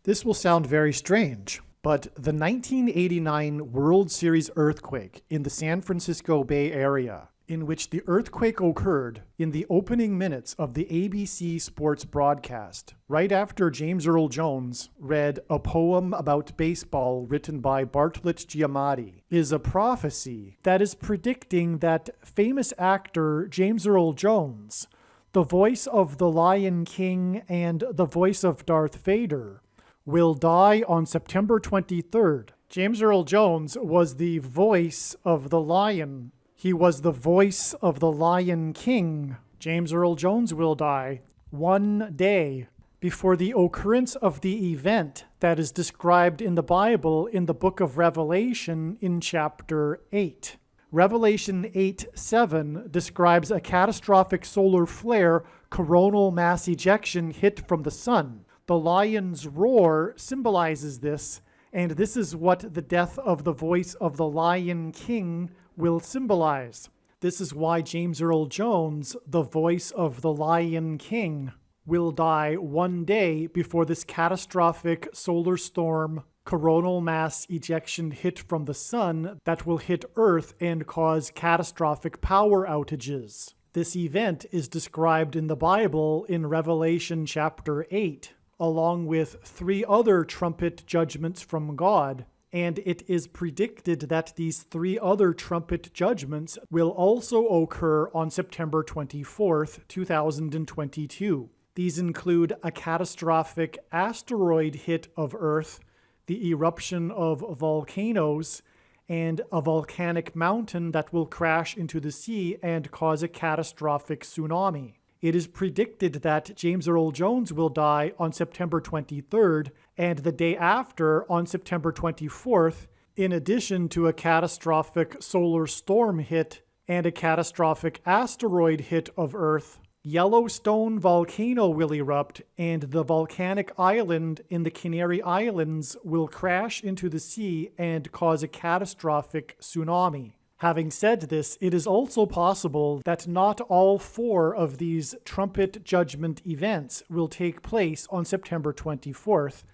This will sound very strange, but the 1989 World Series earthquake in the San Francisco Bay Area, in which the earthquake occurred in the opening minutes of the ABC Sports broadcast, right after James Earl Jones read a poem about baseball written by Bartlett Giamatti, is a prophecy that is predicting that famous actor James Earl Jones, the voice of the Lion King and the voice of Darth Vader, will die on September 23rd. James Earl Jones was the voice of the lion. He was the voice of the Lion King. James Earl Jones will die one day before the occurrence of the event that is described in the Bible in the book of Revelation in chapter 8. Revelation 8:7 describes a catastrophic solar flare coronal mass ejection hit from the sun. The lion's roar symbolizes this, and this is what the death of the voice of the Lion King will symbolize. This is why James Earl Jones, the voice of the Lion King, will die one day before this catastrophic solar storm coronal mass ejection hit from the sun that will hit Earth and cause catastrophic power outages. This event is described in the Bible in Revelation chapter 8, along with 3 other trumpet judgments from God. And it is predicted that these 3 other trumpet judgments will also occur on September 24th, 2022. These include a catastrophic asteroid hit of Earth, the eruption of volcanoes, and a volcanic mountain that will crash into the sea and cause a catastrophic tsunami. It is predicted that James Earl Jones will die on September 23rd and the day after on September 24th, in addition to a catastrophic solar storm hit and a catastrophic asteroid hit of Earth. Yellowstone volcano will erupt and the volcanic island in the Canary Islands will crash into the sea and cause a catastrophic tsunami. Having said this, it is also possible that not all 4 of these trumpet judgment events will take place on September 24th,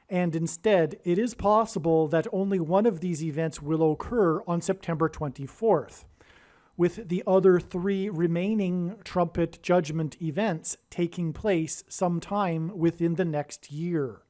and instead it is possible that only one of these events will occur on September 24th, with the other 3 remaining trumpet judgment events taking place sometime within the next year.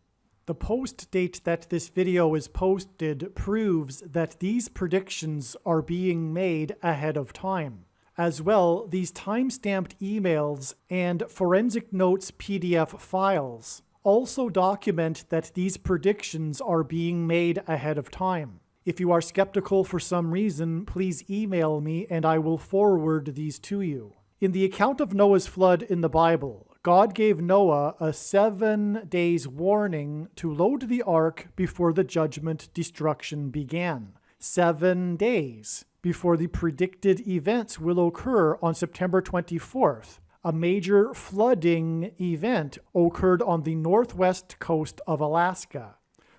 The post date that this video is posted proves that these predictions are being made ahead of time. As well, these time-stamped emails and forensic notes PDF files also document that these predictions are being made ahead of time. If you are skeptical for some reason, please email me and I will forward these to you. In the account of Noah's flood in the Bible, God gave Noah a 7 days warning to load the ark before the judgment destruction began. 7 days before the predicted events will occur on September 24th. A major flooding event occurred on the northwest coast of Alaska.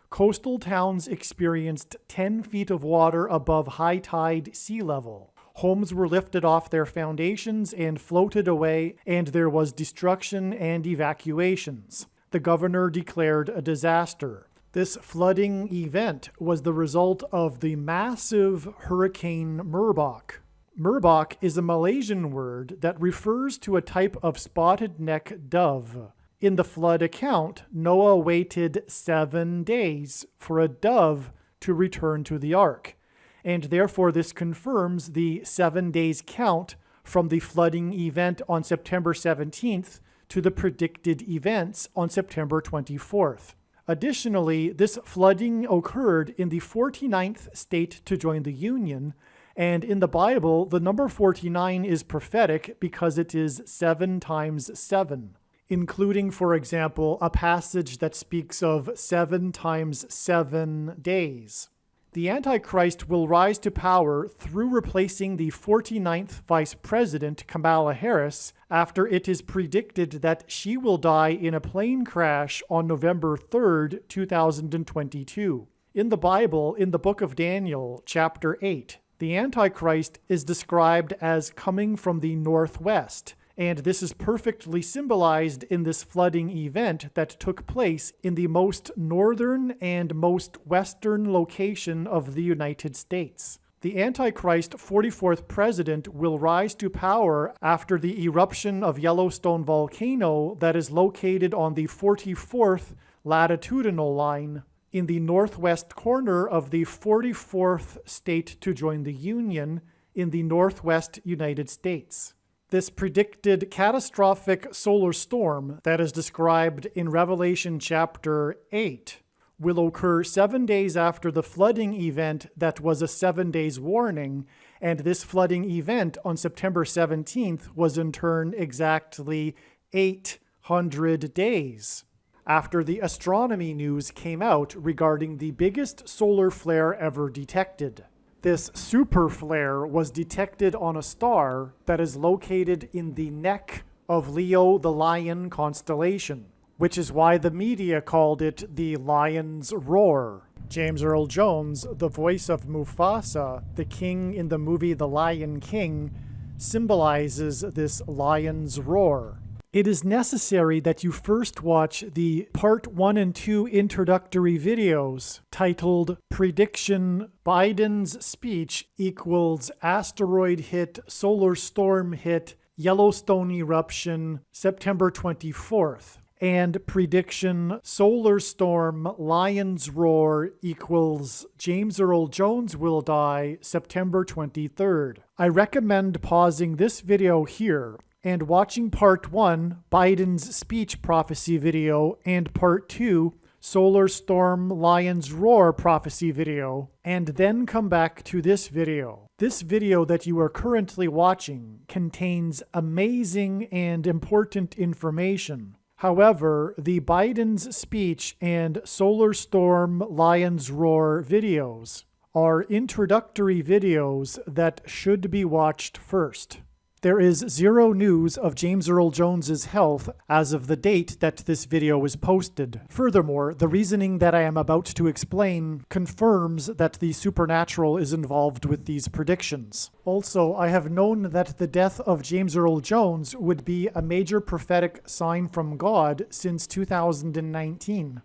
Coastal towns experienced 10 feet of water above high tide sea level. Homes were lifted off their foundations and floated away, and there was destruction and evacuations. The governor declared a disaster. This flooding event was the result of the massive Hurricane Merbok. Merbok is a Malaysian word that refers to a type of spotted neck dove. In the flood account, Noah waited 7 days for a dove to return to the ark, and therefore this confirms the 7 days count from the flooding event on September 17th to the predicted events on September 24th. Additionally, this flooding occurred in the 49th state to join the Union, and in the Bible, the number 49 is prophetic because it is 7 times 7. Including, for example, a passage that speaks of 7 times 7 days. The Antichrist will rise to power through replacing the 49th Vice President, Kamala Harris, after it is predicted that she will die in a plane crash on November 3rd, 2022. In the Bible, in the book of Daniel, chapter 8, the Antichrist is described as coming from the northwest, And this is perfectly symbolized in this flooding event that took place in the most northern and most western location of the United States. The Antichrist 44th president will rise to power after the eruption of Yellowstone volcano that is located on the 44th latitudinal line in the northwest corner of the 44th state to join the Union in the northwest United States. This predicted catastrophic solar storm that is described in Revelation chapter 8 will occur 7 days after the flooding event that was a 7 days warning, and this flooding event on September 17th was in turn exactly 800 days after the astronomy news came out regarding the biggest solar flare ever detected. This super flare was detected on a star that is located in the neck of Leo the Lion constellation, which is why the media called it the Lion's Roar. James Earl Jones, the voice of Mufasa, the king in the movie The Lion King, symbolizes this lion's roar. It is necessary that you first watch the Part 1 and 2 introductory videos titled Prediction Biden's Speech Equals Asteroid Hit, Solar Storm Hit, Yellowstone Eruption, September 24th. And Prediction Solar Storm Lion's Roar equals James Earl Jones will die, September 23rd. I recommend pausing this video here and watching Part 1, Biden's speech prophecy video, and Part 2, Solar Storm Lion's Roar prophecy video, and then come back to this video. This video that you are currently watching contains amazing and important information. However, the Biden's speech and Solar Storm Lion's Roar videos are introductory videos that should be watched first. There is zero news of James Earl Jones's health as of the date that this video was posted. Furthermore, the reasoning that I am about to explain confirms that the supernatural is involved with these predictions. Also, I have known that the death of James Earl Jones would be a major prophetic sign from God since 2019.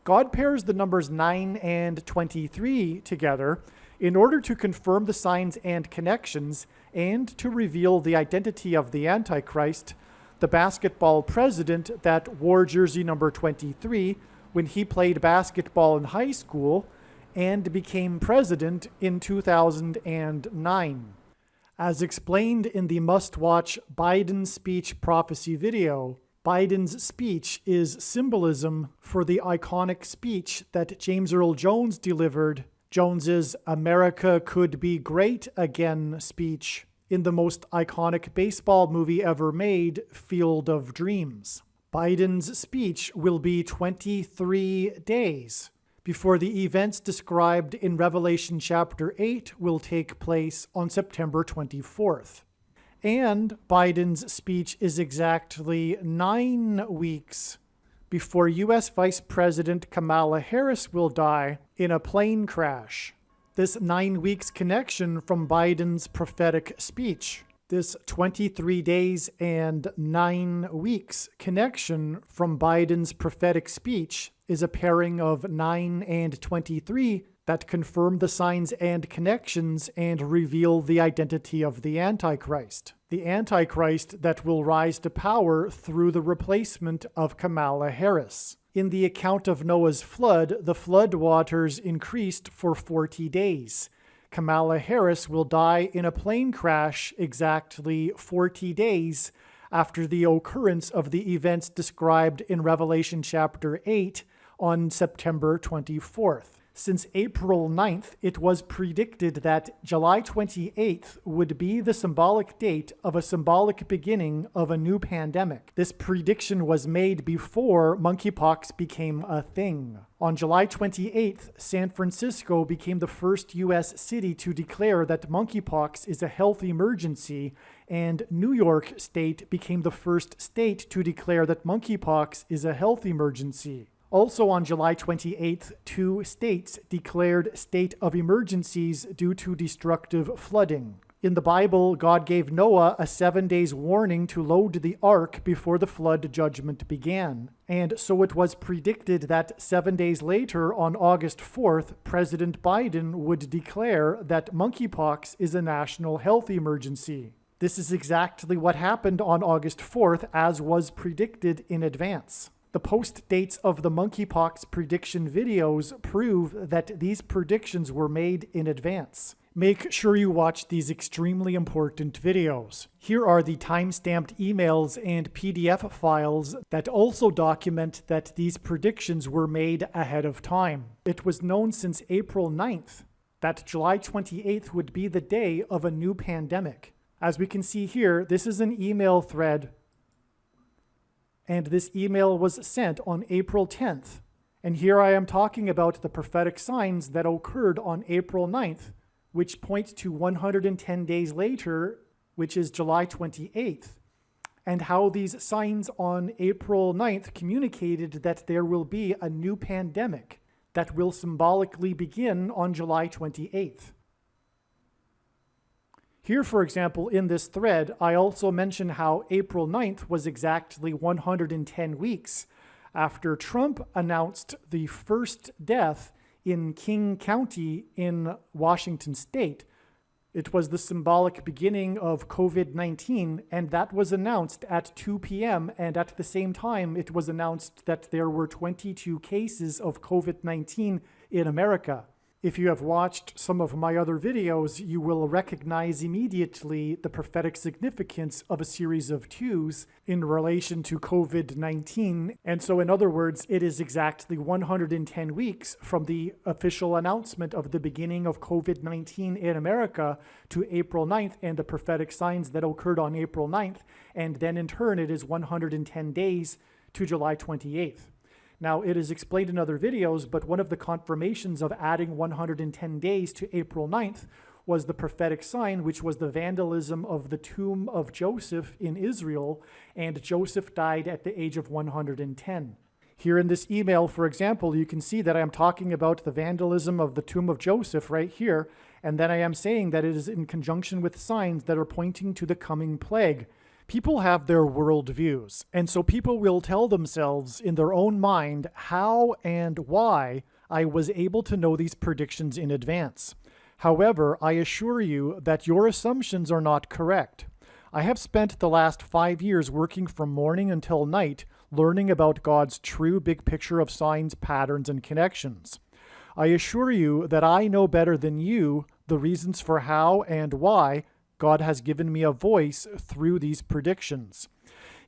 God pairs the numbers 9 and 23 together in order to confirm the signs and connections and to reveal the identity of the Antichrist, the basketball president that wore jersey number 23 when he played basketball in high school and became president in 2009. As explained in the must-watch Biden speech prophecy video, Biden's speech is symbolism for the iconic speech that James Earl Jones delivered, Jones's America Could Be Great Again speech, in the most iconic baseball movie ever made, Field of Dreams. Biden's speech will be 23 days before the events described in Revelation chapter 8 will take place on September 24th. And Biden's speech is exactly 9 weeks before U.S. Vice President Kamala Harris will die in a plane crash. This 9 weeks connection from Biden's prophetic speech, this 23 days and 9 weeks connection from Biden's prophetic speech is a pairing of 9 and 23 that confirm the signs and connections and reveal the identity of the Antichrist. The Antichrist that will rise to power through the replacement of Kamala Harris. In the account of Noah's flood, the flood waters increased for 40 days. Kamala Harris will die in a plane crash exactly 40 days after the occurrence of the events described in Revelation chapter 8 on September 24th. Since April 9th, it was predicted that July 28th would be the symbolic date of a symbolic beginning of a new pandemic. This prediction was made before monkeypox became a thing. On July 28th, San Francisco became the first U.S. city to declare that monkeypox is a health emergency, and New York State became the first state to declare that monkeypox is a health emergency. Also on July 28th, 2 states declared state of emergencies due to destructive flooding. In the Bible, God gave Noah a 7 days warning to load the ark before the flood judgment began. And so it was predicted that 7 days later, on August 4th, President Biden would declare that monkeypox is a national health emergency. This is exactly what happened on August 4th, as was predicted in advance. The post dates of the monkeypox prediction videos prove that these predictions were made in advance. Make sure you watch these extremely important videos. Here are the time-stamped emails and PDF files that also document that these predictions were made ahead of time. It was known since April 9th that July 28th would be the day of a new pandemic. As we can see here, this is an email thread, and this email was sent on April 10th. And here I am talking about the prophetic signs that occurred on April 9th, which points to 110 days later, which is July 28th, and how these signs on April 9th communicated that there will be a new pandemic that will symbolically begin on July 28th. Here, for example, in this thread, I also mention how April 9th was exactly 110 weeks after Trump announced the first death in King County in Washington State. It was the symbolic beginning of COVID-19, and that was announced at 2 p.m., and at the same time, it was announced that there were 22 cases of COVID-19 in America. If you have watched some of my other videos, you will recognize immediately the prophetic significance of a series of twos in relation to COVID-19. And so, in other words, it is exactly 110 weeks from the official announcement of the beginning of COVID-19 in America to April 9th and the prophetic signs that occurred on April 9th. And then in turn, it is 110 days to July 28th. Now, it is explained in other videos, but one of the confirmations of adding 110 days to April 9th was the prophetic sign, which was the vandalism of the tomb of Joseph in Israel, and Joseph died at the age of 110. Here in this email, for example, you can see that I am talking about the vandalism of the tomb of Joseph right here, and then I am saying that it is in conjunction with signs that are pointing to the coming plague. People have their worldviews, and so people will tell themselves in their own mind how and why I was able to know these predictions in advance. However, I assure you that your assumptions are not correct. I have spent the last 5 years working from morning until night, learning about God's true big picture of signs, patterns, and connections. I assure you that I know better than you the reasons for how and why God has given me a voice through these predictions.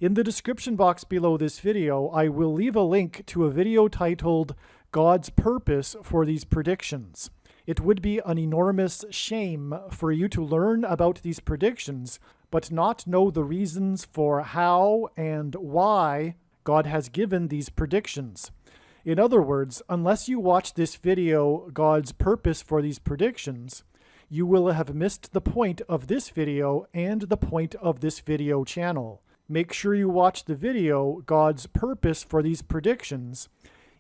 In the description box below this video, I will leave a link to a video titled God's Purpose for These Predictions. It would be an enormous shame for you to learn about these predictions, but not know the reasons for how and why God has given these predictions. In other words, unless you watch this video, God's Purpose for These Predictions, you will have missed the point of this video and the point of this video channel. Make sure you watch the video, God's Purpose for These Predictions,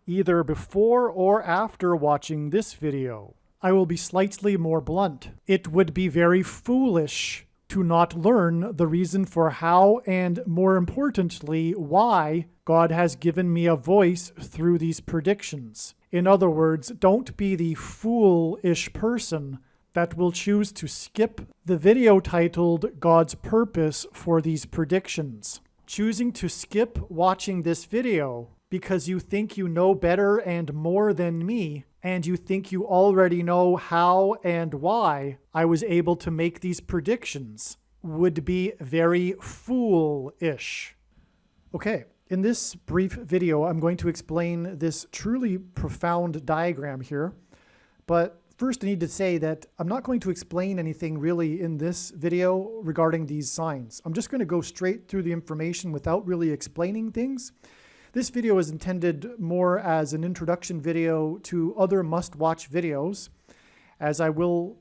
either before or after watching this video. I will be slightly more blunt. It would be very foolish to not learn the reason for how and, more importantly, why God has given me a voice through these predictions. In other words, don't be the foolish person that will choose to skip the video titled God's Purpose for These Predictions. Choosing to skip watching this video because you think you know better and more than me, and you think you already know how and why I was able to make these predictions, would be very foolish. Okay, in this brief video, I'm going to explain this truly profound diagram here, but first, I need to say that I'm not going to explain anything really in this video regarding these signs. I'm just going to go straight through the information without really explaining things. This video is intended more as an introduction video to other must-watch videos, as I will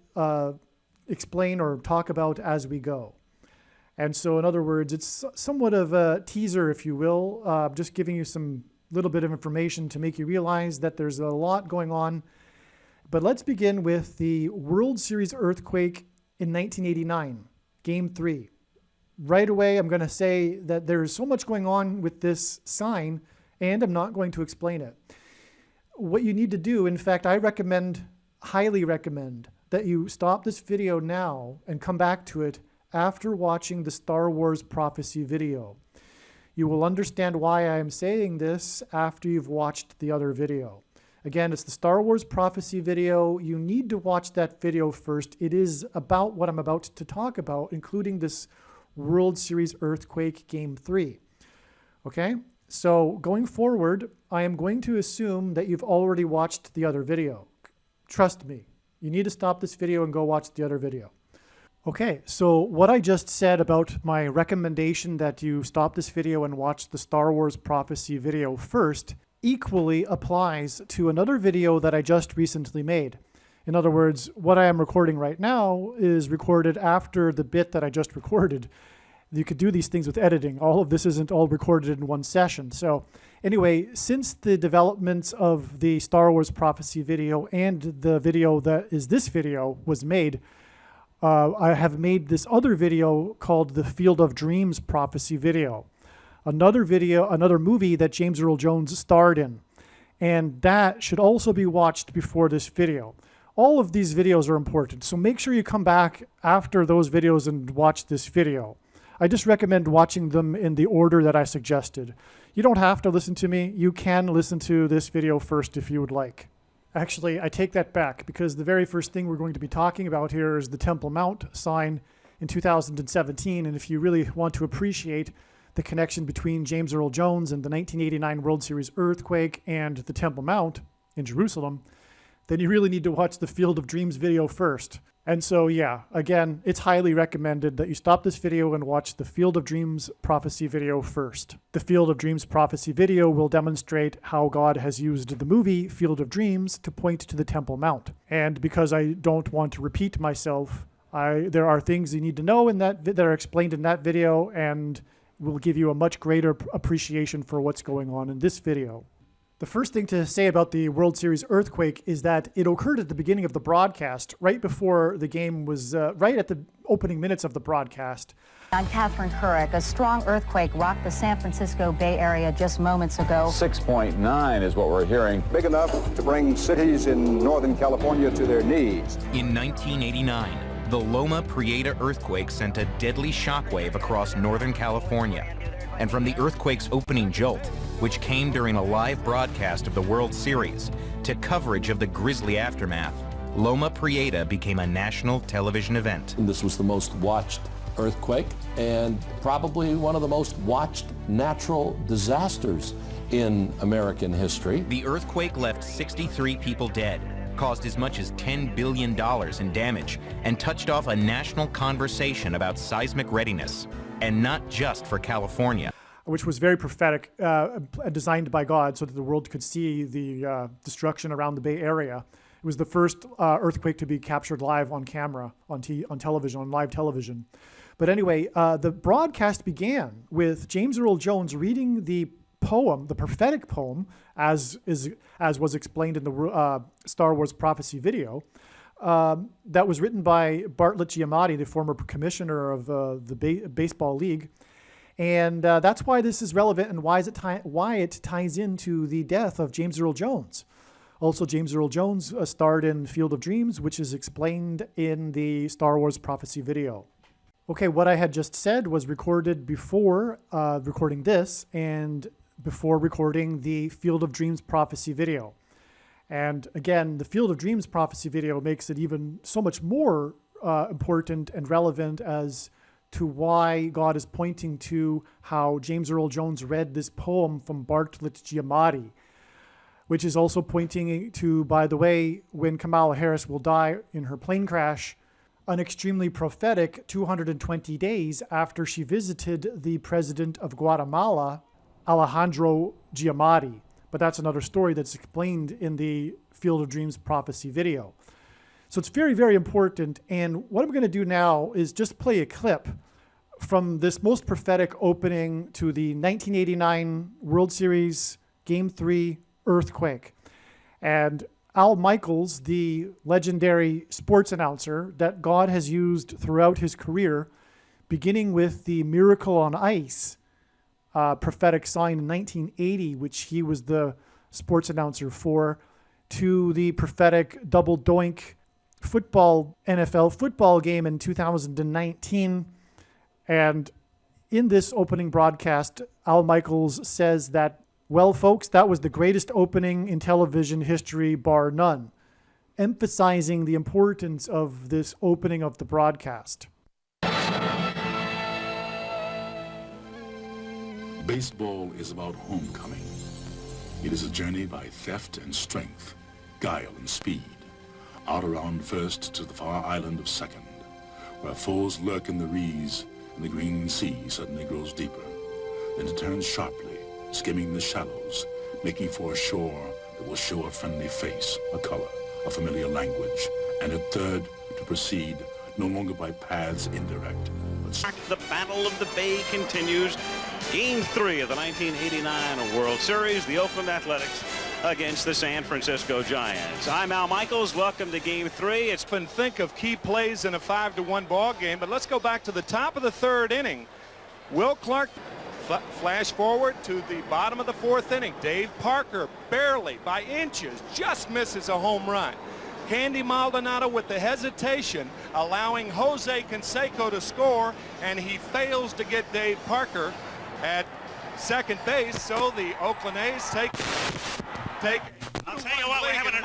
explain or talk about as we go. And so, in other words, it's somewhat of a teaser, if you will, just giving you some little bit of information to make you realize that there's a lot going on. But let's begin with the World Series earthquake in 1989, Game 3. Right away, I'm going to say that there's so much going on with this sign, and I'm not going to explain it. What you need to do, in fact, I highly recommend, that you stop this video now and come back to it after watching the Star Wars Prophecy video. You will understand why I am saying this after you've watched the other video. Again, it's the Star Wars Prophecy video. You need to watch that video first. It is about what I'm about to talk about, including this World Series Earthquake Game 3. Okay? So going forward, I am going to assume that you've already watched the other video. Trust me. You need to stop this video and go watch the other video. Okay, so what I just said about my recommendation that you stop this video and watch the Star Wars Prophecy video first equally applies to another video that I just recently made. In other words, what I am recording right now is recorded after the bit that I just recorded. You could do these things with editing. All of this isn't all recorded in one session. So anyway, since the developments of the Star Wars Prophecy video and the video that is this video was made, I have made this other video called the Field of Dreams Prophecy video. Another movie that James Earl Jones starred in. And that should also be watched before this video. All of these videos are important, so make sure you come back after those videos and watch this video. I just recommend watching them in the order that I suggested. You don't have to listen to me. You can listen to this video first if you would like. Actually, I take that back, because the very first thing we're going to be talking about here is the Temple Mount sign in 2017. And if you really want to appreciate the connection between James Earl Jones and the 1989 World Series earthquake and the Temple Mount in Jerusalem, then you really need to watch the Field of Dreams video first. And so, yeah, again, it's highly recommended that you stop this video and watch the Field of Dreams Prophecy video first. The Field of Dreams Prophecy video will demonstrate how God has used the movie Field of Dreams to point to the Temple Mount. And because I don't want to repeat myself, there are things you need to know that are explained in that video, and will give you a much greater appreciation for what's going on in this video. The first thing to say about the World Series earthquake is that it occurred at the beginning of the broadcast, right before the game was, right at the opening minutes of the broadcast. I'm Catherine Kurek. A strong earthquake rocked the San Francisco Bay Area just moments ago. 6.9 is what we're hearing. Big enough to bring cities in Northern California to their knees. In 1989, the Loma Prieta earthquake sent a deadly shockwave across Northern California. And from the earthquake's opening jolt, which came during a live broadcast of the World Series, to coverage of the grisly aftermath, Loma Prieta became a national television event. This was the most watched earthquake and probably one of the most watched natural disasters in American history. The earthquake left 63 people dead, caused as much as $10 billion in damage, and touched off a national conversation about seismic readiness. And not just for California. Which was very prophetic, designed by God so that the world could see the destruction around the Bay Area. It was the first earthquake to be captured live on camera, on television, on live television. But anyway, the broadcast began with James Earl Jones reading the poem, the prophetic poem, as was explained in the Star Wars Prophecy video, that was written by Bartlett Giamatti, the former commissioner of the Baseball League. And that's why this is relevant, and why it ties into the death of James Earl Jones. Also, James Earl Jones starred in Field of Dreams, which is explained in the Star Wars Prophecy video. Okay, what I had just said was recorded before recording this, and before recording the Field of Dreams Prophecy video. And again, the Field of Dreams Prophecy video makes it even so much more important and relevant as to why God is pointing to how James Earl Jones read this poem from Bartlett Giamatti, which is also pointing to, by the way, when Kamala Harris will die in her plane crash, an extremely prophetic 220 days after she visited the president of Guatemala, Alejandro Giamatti. But that's another story that's explained in the Field of Dreams Prophecy video. So it's very, very important. And what I'm going to do now is just play a clip from this most prophetic opening to the 1989 World Series Game 3 earthquake. And Al Michaels, the legendary sports announcer that God has used throughout his career, beginning with the Miracle on Ice prophetic sign in 1980, which he was the sports announcer for, to the prophetic double doink NFL football game in 2019. And in this opening broadcast, Al Michaels says that, well, folks, that was the greatest opening in television history, bar none, emphasizing the importance of this opening of the broadcast. Baseball is about homecoming. It is a journey by theft and strength, guile and speed, out around first to the far island of second, where foes lurk in the reeds and the green sea suddenly grows deeper. Then it turns sharply, skimming the shallows, making for a shore that will show a friendly face, a color, a familiar language, and at third to proceed no longer by paths indirect, but the Battle of the Bay continues. Game 3 of the 1989 World Series, the Oakland Athletics against the San Francisco Giants. I'm Al Michaels. Welcome to Game 3. It's been think of key plays in a 5-1 ball game, but let's go back to the top of the third inning. Will Clark flash forward to the bottom of the fourth inning. Dave Parker barely by inches just misses a home run. Candy Maldonado with the hesitation, allowing Jose Canseco to score, and he fails to get Dave Parker at second base, so the Oakland A's take. I'll tell you what, we're having an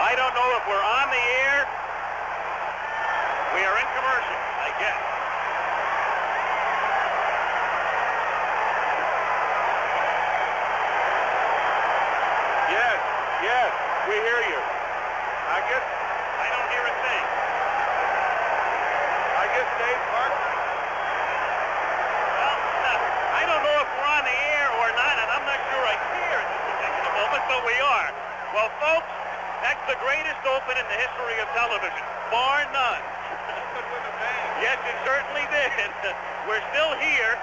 I don't know if we're on the air. We are in commercial, I guess. Yes, we hear you. I guess I don't hear a thing. I guess Dave Parker. Well, I don't know if we're on the air or not, and I'm not sure I care at this particular moment, but we are. Well, folks, that's the greatest open in the history of television, bar none. Yes, it certainly did. We're still here.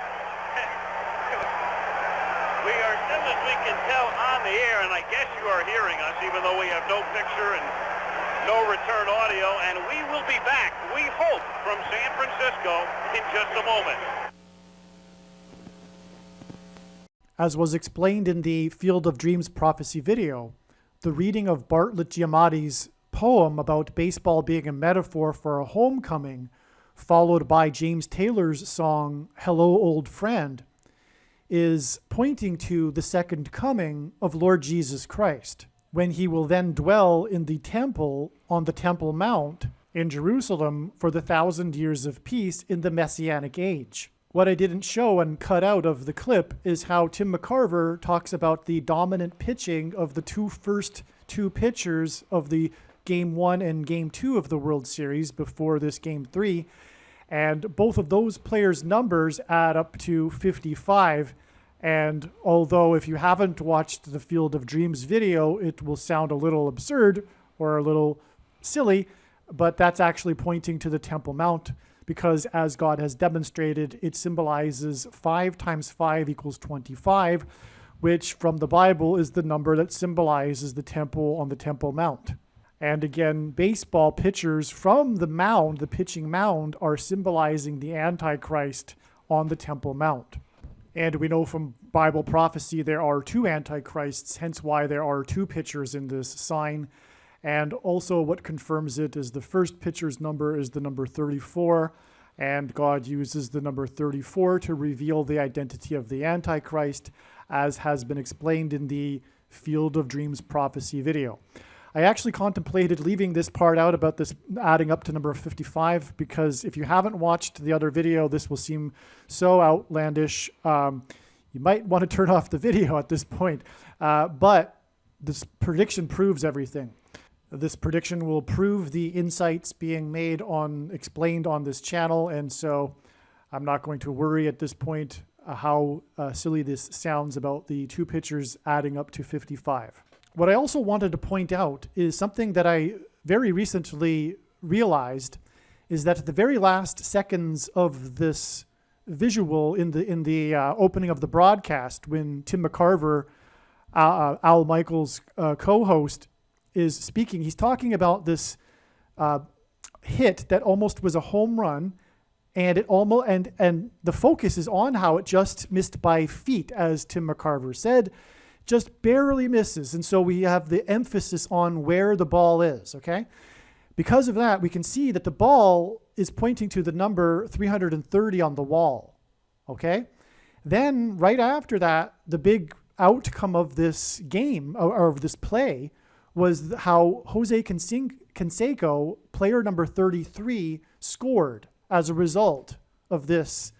We are still, as we can tell, on the air, and I guess you are hearing us, even though we have no picture and no return audio, and we will be back, we hope, from San Francisco in just a moment. As was explained in the Field of Dreams prophecy video, the reading of Bartlett Giamatti's poem about baseball being a metaphor for a homecoming, followed by James Taylor's song, Hello, Old Friend, is pointing to the second coming of Lord Jesus Christ, when he will then dwell in the temple on the Temple Mount in Jerusalem for the 1,000 years of peace in the Messianic age. What I didn't show and cut out of the clip is how Tim McCarver talks about the dominant pitching of the first two pitchers of the Game 1 and Game 2 of the World Series before this Game 3. And both of those players' numbers add up to 55. And although if you haven't watched the Field of Dreams video, it will sound a little absurd or a little silly, but that's actually pointing to the Temple Mount, because as God has demonstrated, it symbolizes 5 times 5 equals 25, which from the Bible is the number that symbolizes the temple on the Temple Mount. And again, baseball pitchers from the mound, the pitching mound, are symbolizing the Antichrist on the Temple Mount. And we know from Bible prophecy there are 2 Antichrists, hence why there are 2 pitchers in this sign. And also what confirms it is the first pitcher's number is the number 34, and God uses the number 34 to reveal the identity of the Antichrist, as has been explained in the Field of Dreams prophecy video. I actually contemplated leaving this part out about this adding up to number 55, because if you haven't watched the other video, this will seem so outlandish. You might want to turn off the video at this point, but this prediction proves everything. This prediction will prove the insights being explained on this channel, and so I'm not going to worry at this point how silly this sounds about the two pitchers adding up to 55. What I also wanted to point out is something that I very recently realized, is that at the very last seconds of this visual in the opening of the broadcast, when Tim McCarver, Al Michaels' co-host, is speaking, he's talking about this hit that almost was a home run, and and the focus is on how it just missed by feet, as Tim McCarver said, just barely misses. And so we have the emphasis on where the ball is, okay? Because of that, we can see that the ball is pointing to the number 330 on the wall, okay? Then right after that, the big outcome of this game, or of this play, was how Jose Canseco, player number 33, scored as a result of this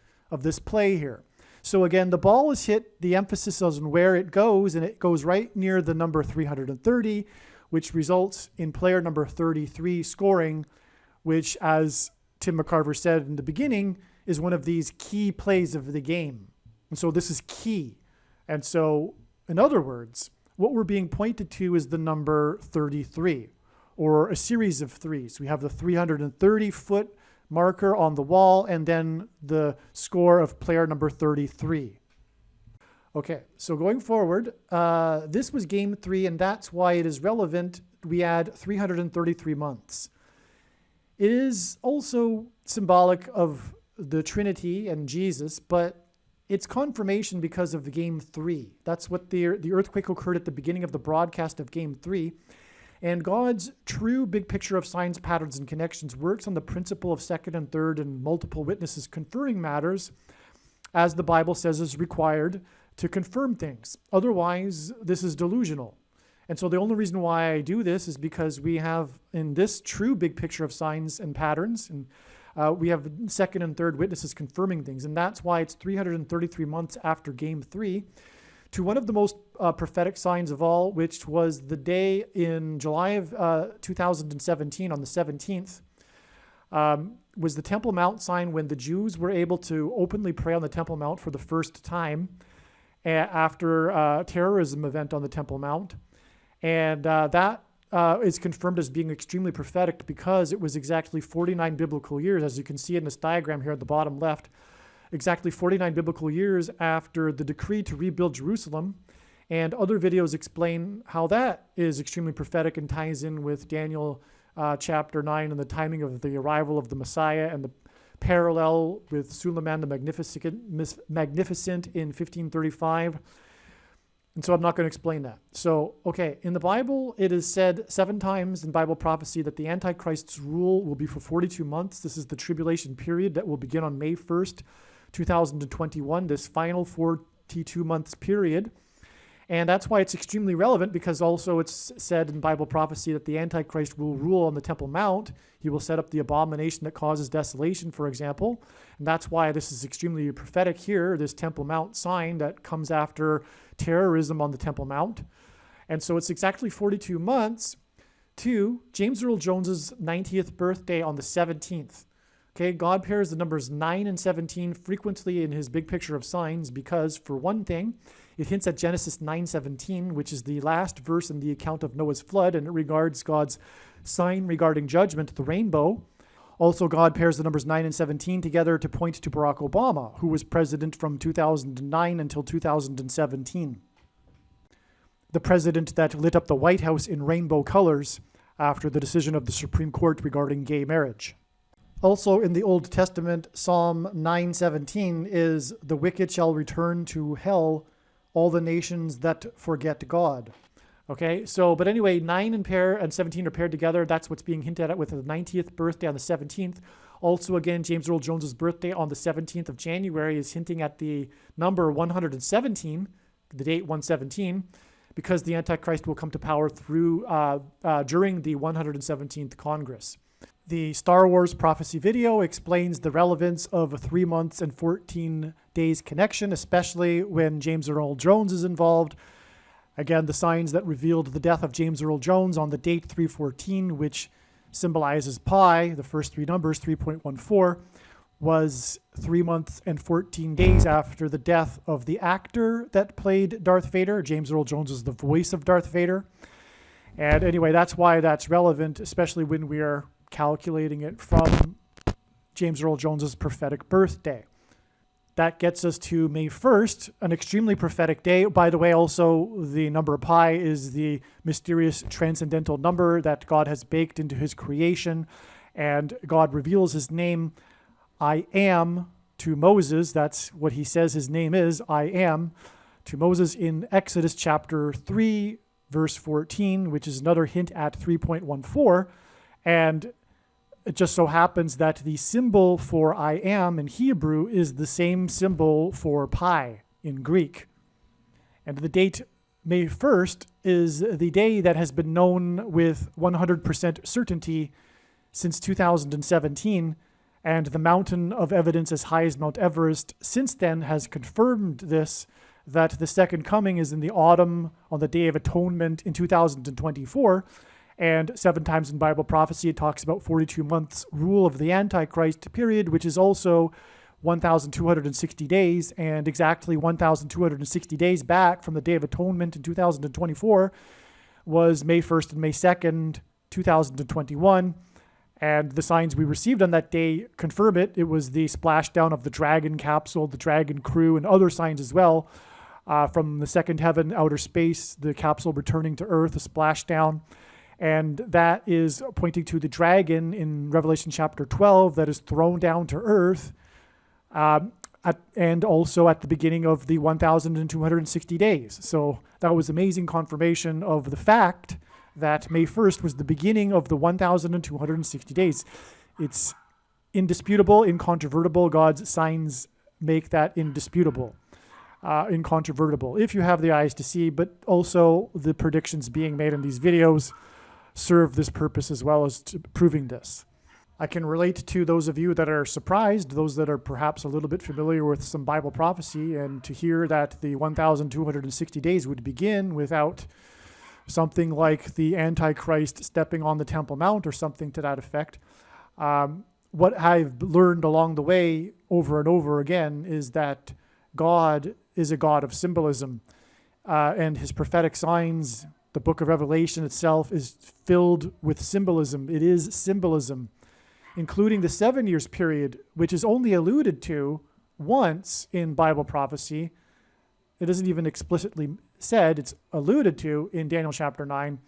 play here. So again, the ball is hit, the emphasis is on where it goes, and it goes right near the number 330, which results in player number 33 scoring, which, as Tim McCarver said in the beginning, is one of these key plays of the game. And so this is key. And so, in other words, what we're being pointed to is the number 33, or a series of threes. We have the 330-foot marker on the wall, and then the score of player number 33. Okay, so going forward, this was game 3, and that's why it is relevant. We add 333 months. It is also symbolic of the Trinity and Jesus, but it's confirmation because of the game 3. That's what the earthquake occurred at the beginning of the broadcast of game 3. And God's true big picture of signs, patterns, and connections works on the principle of second and third and multiple witnesses conferring matters, as the Bible says is required to confirm things. Otherwise, this is delusional. And so the only reason why I do this is because we have, in this true big picture of signs and patterns, and we have second and third witnesses confirming things. And that's why it's 333 months after game 3 to one of the most prophetic signs of all, which was the day in July of 2017, on the 17th, was the Temple Mount sign, when the Jews were able to openly pray on the Temple Mount for the first time after a terrorism event on the Temple Mount. And that is confirmed as being extremely prophetic, because it was exactly 49 biblical years, as you can see in this diagram here at the bottom left, exactly 49 biblical years after the decree to rebuild Jerusalem. And other videos explain how that is extremely prophetic and ties in with Daniel chapter 9 and the timing of the arrival of the Messiah, and the parallel with Suleiman the Magnificent in 1535. And so I'm not going to explain that. So, okay, in the Bible, it is said 7 times in Bible prophecy that the Antichrist's rule will be for 42 months. This is the tribulation period that will begin on May 1st, 2021, this final 42 months period. And that's why it's extremely relevant, because also it's said in Bible prophecy that the Antichrist will rule on the Temple Mount. He will set up the abomination that causes desolation, for example. And that's why this is extremely prophetic here, this Temple Mount sign that comes after terrorism on the Temple Mount. And so it's exactly 42 months to James Earl Jones's 90th birthday on the 17th. Okay, God pairs the numbers 9 and 17 frequently in his big picture of signs because, for one thing, it hints at Genesis 9:17, which is the last verse in the account of Noah's flood, and it regards God's sign regarding judgment, the rainbow. Also, God pairs the numbers 9 and 17 together to point to Barack Obama, who was president from 2009 until 2017. The president that lit up the White House in rainbow colors after the decision of the Supreme Court regarding gay marriage. Also in the Old Testament, Psalm 9:17 is, "The wicked shall return to hell, all the nations that forget God." Okay, so, but anyway, 9 and 17 are paired together. That's what's being hinted at with the 90th birthday on the 17th. Also, again, James Earl Jones's birthday on the 17th of January is hinting at the number 117, the date 117, because the Antichrist will come to power through during the 117th Congress. The Star Wars prophecy video explains the relevance of a 3 months and 14 days connection, especially when James Earl Jones is involved. Again, the signs that revealed the death of James Earl Jones on the date 314, which symbolizes pi, the first three numbers, 3.14, was 3 months and 14 days after the death of the actor that played Darth Vader. James Earl Jones is the voice of Darth Vader. And anyway, that's why that's relevant, especially when we are calculating it from James Earl Jones's prophetic birthday. That gets us to May 1st, an extremely prophetic day. By the way, also the number pi is the mysterious transcendental number that God has baked into his creation. And God reveals his name, I am, to Moses. That's what he says his name is, I am, to Moses in Exodus chapter 3, verse 14, which is another hint at 3.14. And it just so happens that the symbol for I am in Hebrew is the same symbol for pi in Greek. And the date May 1st is the day that has been known with 100% certainty since 2017, and the mountain of evidence as high as Mount Everest since then has confirmed this, that the second coming is in the autumn on the Day of Atonement in 2024. And 7 times in Bible prophecy, it talks about 42 months rule of the Antichrist period, which is also 1,260 days, and exactly 1,260 days back from the Day of Atonement in 2024 was May 1st and May 2nd, 2021. And the signs we received on that day confirm it. It was the splashdown of the Dragon capsule, the Dragon crew, and other signs as well. From the second heaven, outer space, the capsule returning to Earth, a splashdown. And that is pointing to the dragon in Revelation chapter 12 that is thrown down to earth, and also at the beginning of the 1,260 days. So that was amazing confirmation of the fact that May 1st was the beginning of the 1,260 days. It's indisputable, incontrovertible. God's signs make that indisputable, incontrovertible, if you have the eyes to see, but also the predictions being made in these videos serve this purpose as well as proving this. I can relate to those of you that are surprised, those that are perhaps a little bit familiar with some Bible prophecy, and to hear that the 1,260 days would begin without something like the Antichrist stepping on the Temple Mount or something to that effect. What I've learned along the way over and over again is that God is a God of symbolism, and his prophetic signs, the book of Revelation itself, is filled with symbolism. It is symbolism, including the 7 years period, which is only alluded to once in Bible prophecy. It isn't even explicitly said, it's alluded to in Daniel chapter 9,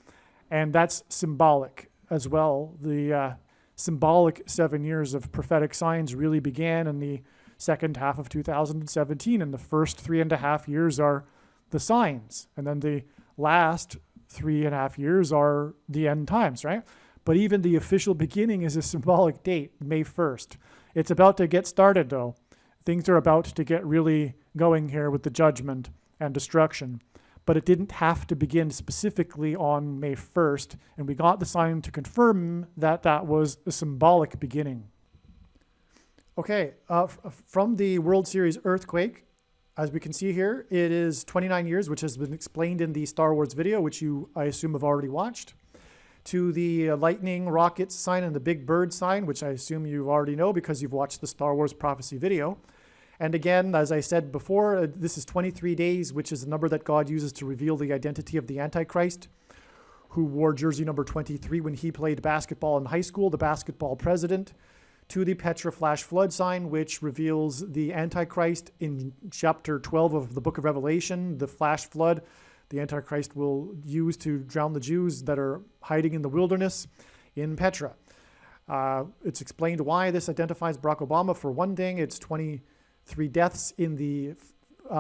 and that's symbolic as well. The symbolic 7 years of prophetic signs really began in the second half of 2017, and the first 3.5 years are the signs, and then the last 3.5 years are the end times, right? But even the official beginning is a symbolic date, May 1st. It's about to get started, though. Things are about to get really going here with the judgment and destruction. But it didn't have to begin specifically on May 1st, and we got the sign to confirm that that was a symbolic beginning. Okay, from the World Series earthquake, as we can see here, it is 29 years, which has been explained in the Star Wars video, which you, I assume, have already watched, to the lightning rocket sign and the big bird sign, which I assume you already know because you've watched the Star Wars prophecy video. And again, as I said before, this is 23 days, which is the number that God uses to reveal the identity of the Antichrist, who wore jersey number 23 when he played basketball in high school, the basketball president, to the Petra flash flood sign, which reveals the Antichrist in chapter 12 of the book of Revelation, the flash flood the Antichrist will use to drown the Jews that are hiding in the wilderness in Petra. It's explained why this identifies Barack Obama. For one thing, it's 23 deaths in the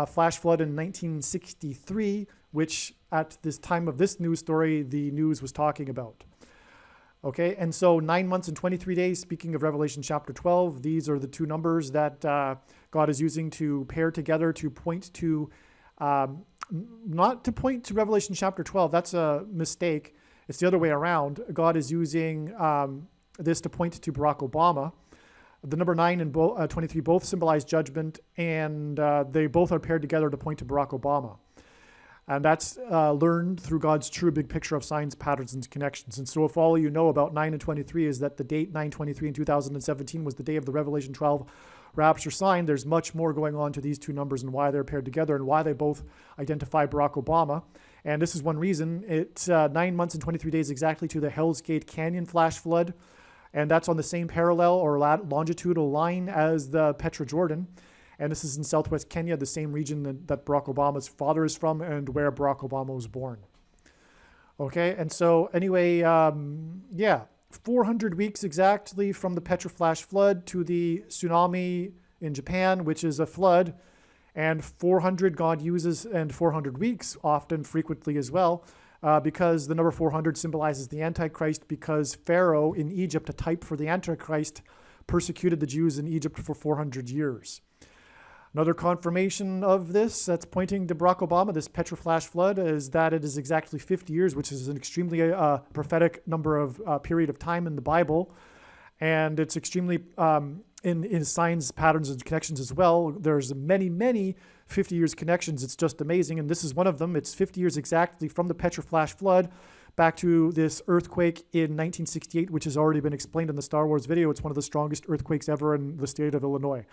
flash flood in 1963, which at this time of this news story, the news was talking about. Okay, and so 9 months and 23 days, speaking of Revelation chapter 12, these are the two numbers that God is using to pair together to point to, not to point to Revelation chapter 12, that's a mistake. It's the other way around. God is using this to point to Barack Obama. The number 9 and 23 both symbolize judgment, and they both are paired together to point to Barack Obama. And that's learned through God's true big picture of signs, patterns, and connections. And so if all you know about 9 and 23 is that the date 9/23 in 2017 was the day of the Revelation 12 rapture sign, there's much more going on to these two numbers and why they're paired together and why they both identify Barack Obama. And this is one reason. It's 9 months and 23 days exactly to the Hell's Gate Canyon flash flood. And that's on the same parallel or longitudinal line as the Petra Jordan. And this is in southwest Kenya, the same region that Barack Obama's father is from and where Barack Obama was born. Okay, and so anyway, 400 weeks exactly from the Petra flash flood to the tsunami in Japan, which is a flood, and 400 God uses, and 400 weeks often, frequently as well, because the number 400 symbolizes the Antichrist, because Pharaoh in Egypt, a type for the Antichrist, persecuted the Jews in Egypt for 400 years. Another confirmation of this that's pointing to Barack Obama, this Petra flash flood, is that it is exactly 50 years, which is an extremely prophetic number of period of time in the Bible. And it's extremely in signs, patterns, and connections as well. There's many, many 50 years connections. It's just amazing. And this is one of them. It's 50 years exactly from the Petra flash flood back to this earthquake in 1968, which has already been explained in the Star Wars video. It's one of the strongest earthquakes ever in the state of Illinois.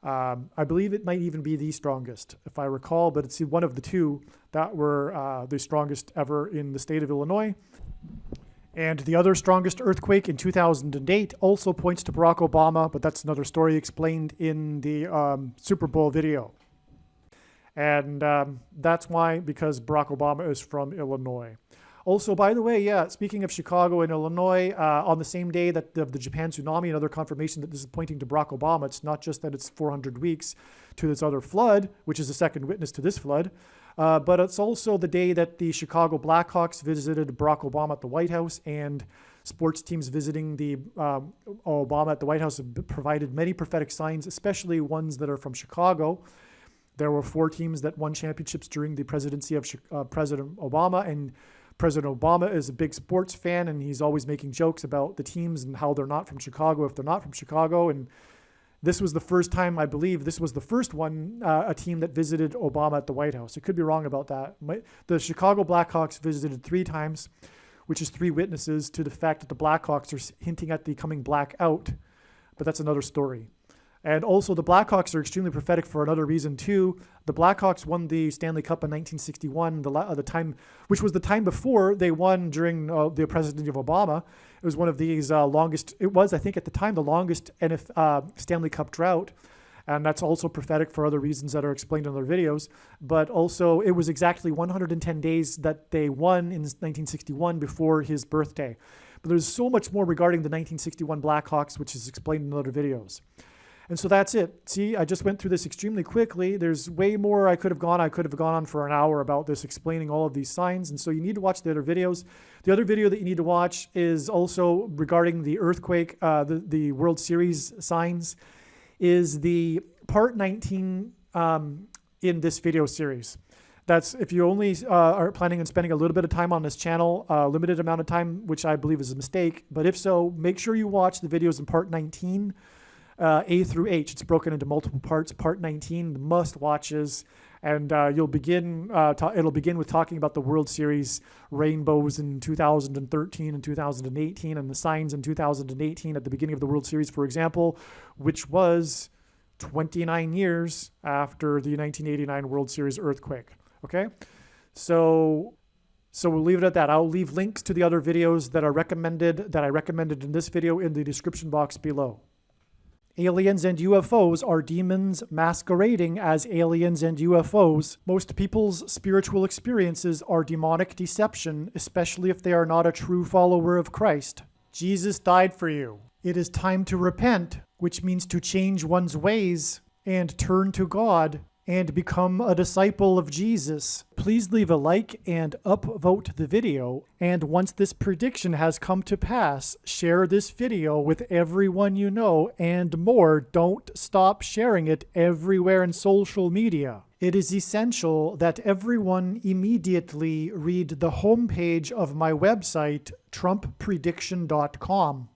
I believe it might even be the strongest, if I recall, but it's one of the two that were the strongest ever in the state of Illinois. And the other strongest earthquake in 2008 also points to Barack Obama, but that's another story explained in the Super Bowl video. And that's why, because Barack Obama is from Illinois. Also, by the way, speaking of Chicago and Illinois, on the same day that the Japan tsunami, another confirmation that this is pointing to Barack Obama. It's not just that it's 400 weeks to this other flood, which is the second witness to this flood, but it's also the day that the Chicago Blackhawks visited Barack Obama at the White House, and sports teams visiting the Obama at the White House have provided many prophetic signs, especially ones that are from Chicago. There were 4 teams that won championships during the presidency of President Obama, and President Obama is a big sports fan, and he's always making jokes about the teams and how they're not from Chicago if they're not from Chicago. And this was the first time, I believe, this was the first one, a team that visited Obama at the White House. I could be wrong about that. The Chicago Blackhawks visited 3 times, which is 3 witnesses to the fact that the Blackhawks are hinting at the coming blackout. But that's another story. And also the Blackhawks are extremely prophetic for another reason too. The Blackhawks won the Stanley Cup in 1961, the time, which was the time before they won during the presidency of Obama. It was one of these longest, it was, I think at the time, the longest Stanley Cup drought. And that's also prophetic for other reasons that are explained in other videos. But also it was exactly 110 days that they won in 1961 before his birthday. But there's so much more regarding the 1961 Blackhawks, which is explained in other videos. And so that's it. See, I just went through this extremely quickly. There's way more I could have gone. I could have gone on for an hour about this, explaining all of these signs. And so you need to watch the other videos. The other video that you need to watch is also regarding the earthquake, the World Series signs, is the part 19 in this video series. That's if you only are planning on spending a little bit of time on this channel, limited amount of time, which I believe is a mistake. But if so, make sure you watch the videos in part 19. A through H. It's broken into multiple parts. Part 19, the must-watches, and you'll begin. It'll begin with talking about the World Series rainbows in 2013 and 2018, and the signs in 2018 at the beginning of the World Series, for example, which was 29 years after the 1989 World Series earthquake. Okay, so we'll leave it at that. I'll leave links to the other videos that I recommended in this video in the description box below. Aliens and UFOs are demons masquerading as aliens and UFOs. Most people's spiritual experiences are demonic deception, especially if they are not a true follower of Christ. Jesus died for you. It is time to repent, which means to change one's ways and turn to God and become a disciple of Jesus. Please leave a like and upvote the video. And once this prediction has come to pass, share this video with everyone you know, and more. Don't stop sharing it everywhere in social media. It is essential that everyone immediately read the homepage of my website, TrumpPrediction.com.